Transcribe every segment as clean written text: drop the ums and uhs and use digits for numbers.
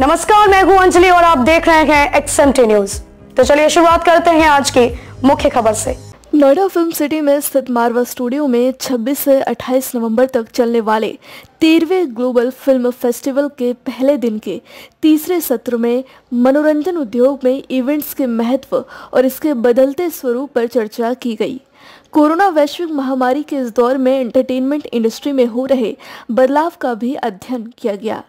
नमस्कार, मैं हूं अंजलि और आप देख रहे हैं XMT न्यूज। तो चलिए शुरुआत करते हैं आज की मुख्य खबर से। नोएडा फिल्म सिटी में स्थित मारवा स्टूडियो में 26 से 28 नवंबर तक चलने वाले 13वें ग्लोबल फिल्म फेस्टिवल के पहले दिन के तीसरे सत्र में मनोरंजन उद्योग में इवेंट्स के महत्व और इसके बदलते स्वरूप पर चर्चा की गई। कोरोना वैश्विक महामारी के इस दौर में एंटरटेनमेंट इंडस्ट्री में हो रहे बदलाव का भी अध्ययन किया गया।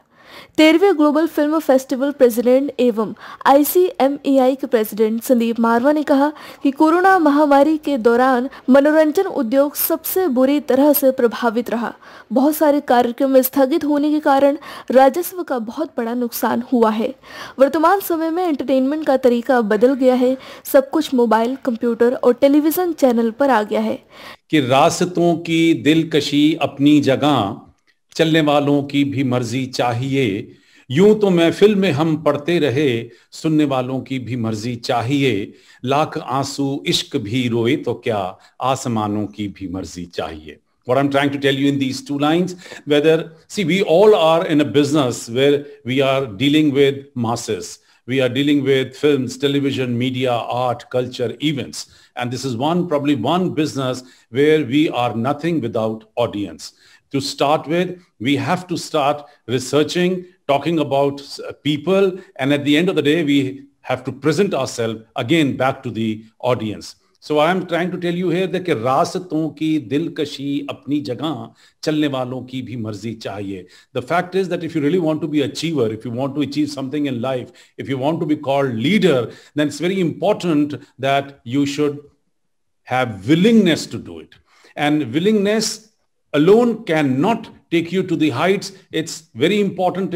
13वें ग्लोबल फिल्म फेस्टिवल प्रेसिडेंट एवं ICMEI के प्रेसिडेंट संदीप मारवा ने कहा कि कोरोना महामारी के दौरान मनोरंजन उद्योग सबसे बुरी तरह से प्रभावित रहा। बहुत सारे कार्यक्रम स्थगित होने के कारण राजस्व का बहुत बड़ा नुकसान हुआ है। वर्तमान समय में एंटरटेनमेंट का तरीका बदल गया है। सब कुछ मोबाइल, कंप्यूटर और टेलीविजन चैनल पर आ गया है कि रास्तों की दिलकशी अपनी जगह, चलने वालों की भी मर्जी चाहिए। यूं तो महफिल में हम पढ़ते रहे, सुनने वालों की भी मर्जी चाहिए। लाख आंसू इश्क भी रोए तो क्या, आसमानों की भी मर्जी चाहिए। What I'm trying to tell you in these two lines, we all are in a business where we are dealing with masses. We are dealing with films, television, media, art, culture, events. And this is probably one business where we are nothing without audience. To start with, we have to start researching, talking about people, and at the end of the day, we have to present ourselves again back to the audience. So I am trying to tell you here that कि रास्तों की दिलकशी अपनी जगह, चलने वालों की भी मर्जी चाहिए. The fact is that if you really want to be an achiever, if you want to achieve something in life, if you want to be called leader, then it's very important that you should have willingness to do it. And willingness alone cannot take you to the heights. It's very important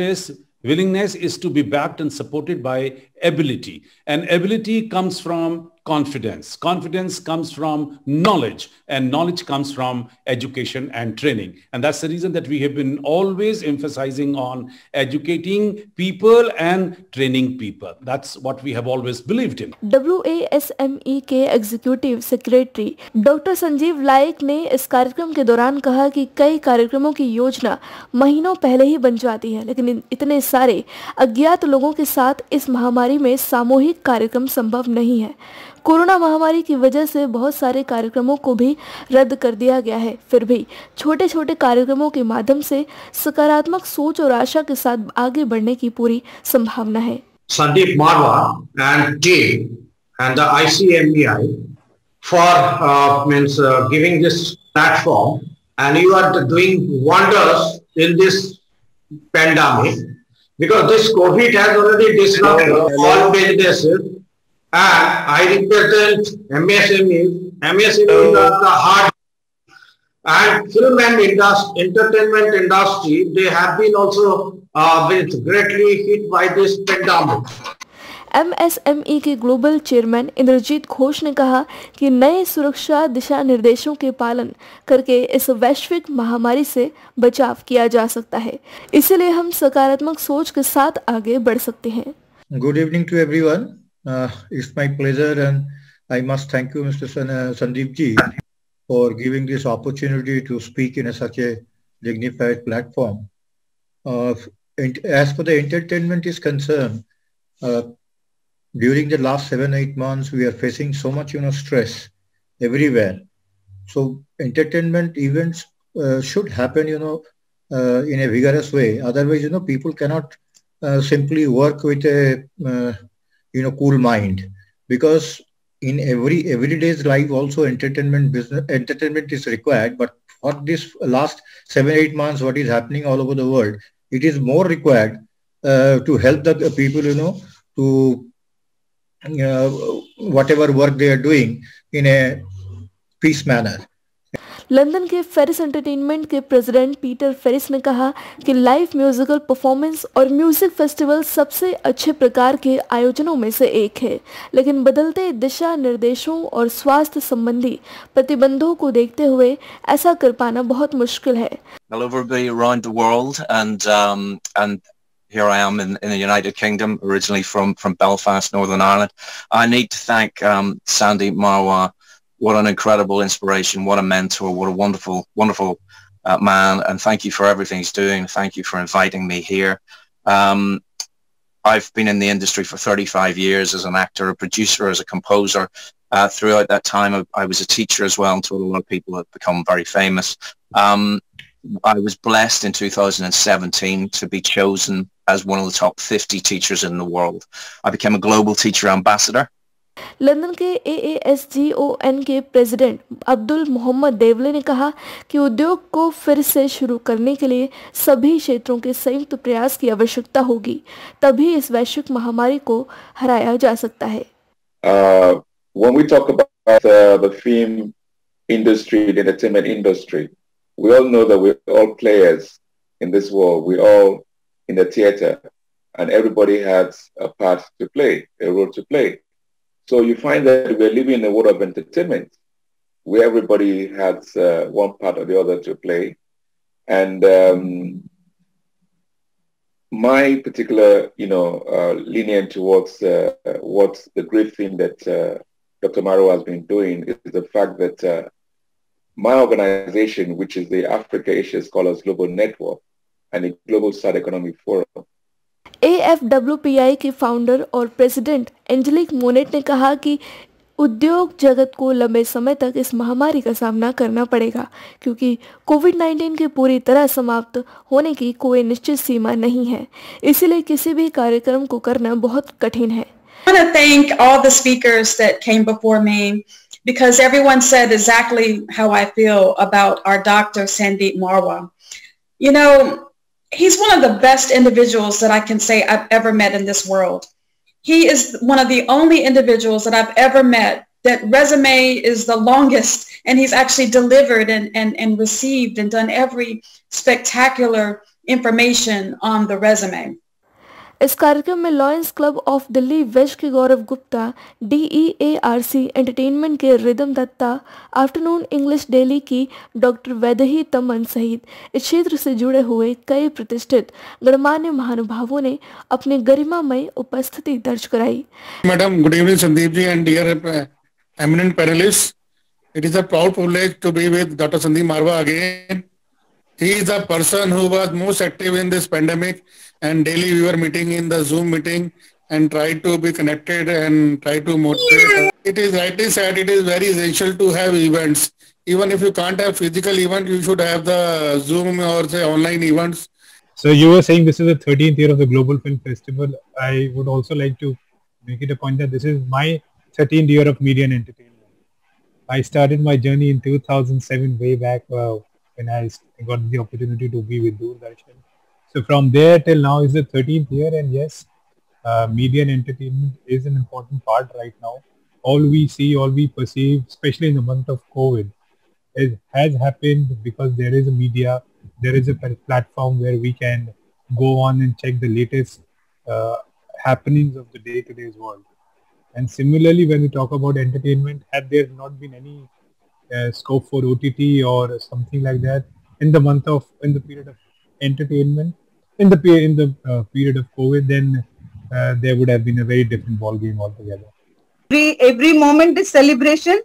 willingness is to be backed and supported by ability. And ability comes from confidence. Confidence comes from knowledge, and knowledge comes from education and training. And that's the reason that we have been always emphasizing on educating people and training people. That's what we have always believed in. WASME के executive secretary doctor Sanjeev लायक ने इस कार्यक्रम के दौरान कहा कि कई कार्यक्रमों की योजना महीनों पहले ही बन जाती है, लेकिन इतने सारे अज्ञात लोगों के साथ इस महामारी में सामूहिक कार्यक्रम संभव नहीं है। कोरोना महामारी की वजह से बहुत सारे कार्यक्रमों को भी रद्द कर दिया गया है। फिर भी छोटे छोटे कार्यक्रमों के माध्यम से सकारात्मक सोच और आशा के साथ आगे बढ़ने की पूरी संभावना है। Sandeep Marwa and team and the ICMEI for giving this platform, and you are doing wonders in this pandemic because this COVID has already disrupted all businesses. And I represent MSME. MSME is the heart. And film and entertainment industry, they have been also greatly hit by this pandemic. MSME के global chairman Indrajit Ghosh ने कहा कि नए सुरक्षा दिशा निर्देशों के पालन करके इस वैश्विक महामारी से बचाव किया जा सकता है। इसलिए हम सकारात्मक सोच के साथ आगे बढ़ सकते हैं। Good evening to everyone. It's my pleasure, and I must thank you, Mr. Sandeep ji, for giving this opportunity to speak in such a dignified platform. As for the entertainment is concerned, during the last 7-8 months, we are facing so much, stress everywhere. So entertainment events should happen, in a vigorous way. Otherwise, people cannot simply work with a cool mind, because in everyday's life also entertainment is required. But for this last 7-8 months, what is happening all over the world, it is more required to help the people, to whatever work they are doing in a peace manner. London के Ferris entertainment के president Peter Ferris ने कहा कि live musical performance और music festival सबसे अच्छे प्रकार के आयोजनों में से एक है, लेकिन बदलते दिशा निर्देशों और स्वास्थ्य संबंधी प्रतिबंधों को देखते हुए ऐसा कर पाना बहुत मुश्किल है। Hello everybody around the world, and here I am in the United Kingdom, originally from Belfast, Northern Ireland. I need to thank Sandeep Marwa. What an incredible inspiration, what a mentor, what a wonderful, wonderful man. And thank you for everything he's doing. Thank you for inviting me here. I've been in the industry for 35 years as an actor, a producer, as a composer. Throughout that time, I was a teacher as well, and taught a lot of people that become very famous. I was blessed in 2017 to be chosen as one of the top 50 teachers in the world. I became a global teacher ambassador. London के AASGON के president Abdul Mohammad देवले ने कहा कि उद्योग को फिर से शुरू करने के लिए सभी क्षेत्रों के संयुक्त प्रयास की आवश्यकता होगी, तभी इस वैश्विक महामारी को हराया जा सकता है। When we talk about the film industry, the entertainment industry, we all know that we're all players in this world. We're all in the theater, and everybody has a part to play, a role to play. So you find that we're living in a world of entertainment where everybody has one part or the other to play. And my particular, leaning towards what the great thing that Dr. Marwa has been doing is the fact that my organization, which is the Africa Asia Scholars Global Network and the Global South Economic Forum, AFWPI के founder और president angelic Monet ने कहा कि उद्योग जगत को लंबे समय तक इस महामारी का सामना करना पड़ेगा, क्योंकि कोविड-19 के पूरी तरह समाप्त होने की कोई निश्चित सीमा नहीं है, इसलिए किसी भी कार्यक्रम को करना बहुत कठिन है। I want to thank all the speakers that came before me, because everyone said exactly how I feel about our Dr. Sandeep Marwa. He's one of the best individuals that I can say I've ever met in this world. He is one of the only individuals that I've ever met that resume is the longest, and he's actually delivered and received and done every spectacular information on the resume. इस कार्यक्रम में Lions Club of Delhi West के Gaurav Gupta, DEARC entertainment के Ridam Dutta, afternoon English daily की doctor Vaidehi Taman सहित इस क्षेत्र से जुड़े हुए कई प्रतिष्ठित गणमान्य महानुभावों ने अपनी गरिमामय उपस्थिति दर्ज कराई। Madam, good evening Sandeep ji and dear eminent panelists. It is a proud privilege to be with Dr. Sandeep Marwa again. He is the person who was most active in this pandemic, and daily we were meeting in the Zoom meeting and try to be connected and try to motivate. It is rightly said, it is very essential to have events. Even if you can't have physical event, you should have the Zoom or say online events. So you were saying this is the 13th year of the Global Film Festival. I would also like to make it a point that this is my 13th year of media and entertainment. I started my journey in 2007, way back when I got the opportunity to be with Doordarshan. So from there till now is the 13th year, and yes, media and entertainment is an important part right now. All we see, all we perceive, especially in the month of COVID, has happened because there is a media, there is a platform where we can go on and check the latest happenings of the day-to-day's world. And similarly, when we talk about entertainment, had there not been any scope for OTT or something like that in the period of entertainment, in the period of COVID, then there would have been a very different ball game altogether. Every moment is celebration,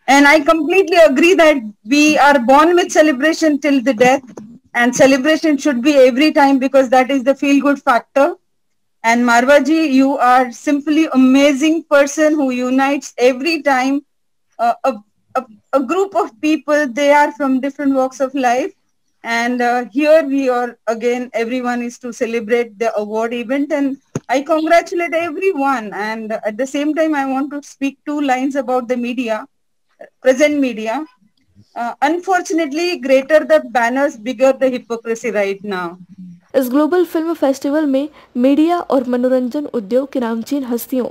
and I completely agree that we are born with celebration till the death, and celebration should be every time because that is the feel-good factor. And Marwa ji, you are simply amazing person who unites every time a group of people. They are from different walks of life, and here we are again. Everyone is to celebrate the award event, and I congratulate everyone. And at the same time, I want to speak 2 lines about the media, present media. Unfortunately, greater the banners, bigger the hypocrisy right now. इस global film festival में media और मनोरंजन उद्योग के नामचीन हस्तियों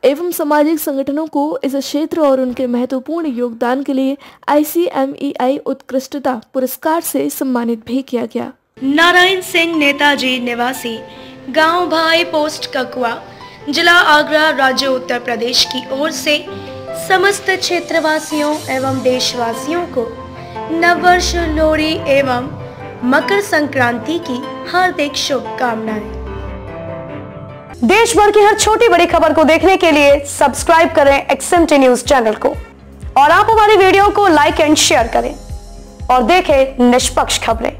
एवं सामाजिक संगठनों को इस क्षेत्र और उनके महत्वपूर्ण योगदान के लिए ICMEI उत्कृष्टता पुरस्कार से सम्मानित भी किया गया। नारायण सिंह नेताजी निवासी, गांव भाई, पोस्ट ककुआ, जिला आगरा, राज्य उत्तर प्रदेश की ओर से समस्त क्षेत्रवासियों एवं देशवासियों को नववर्ष, लोहड़ी एवं मकर संक्रांति की हार्दिक शुभकामनाएं। देश भर की हर छोटी बड़ी खबर को देखने के लिए सब्सक्राइब करें XMT न्यूज चैनल को, और आप हमारी वीडियो को लाइक एंड शेयर करें और देखें निष्पक्ष खबरें।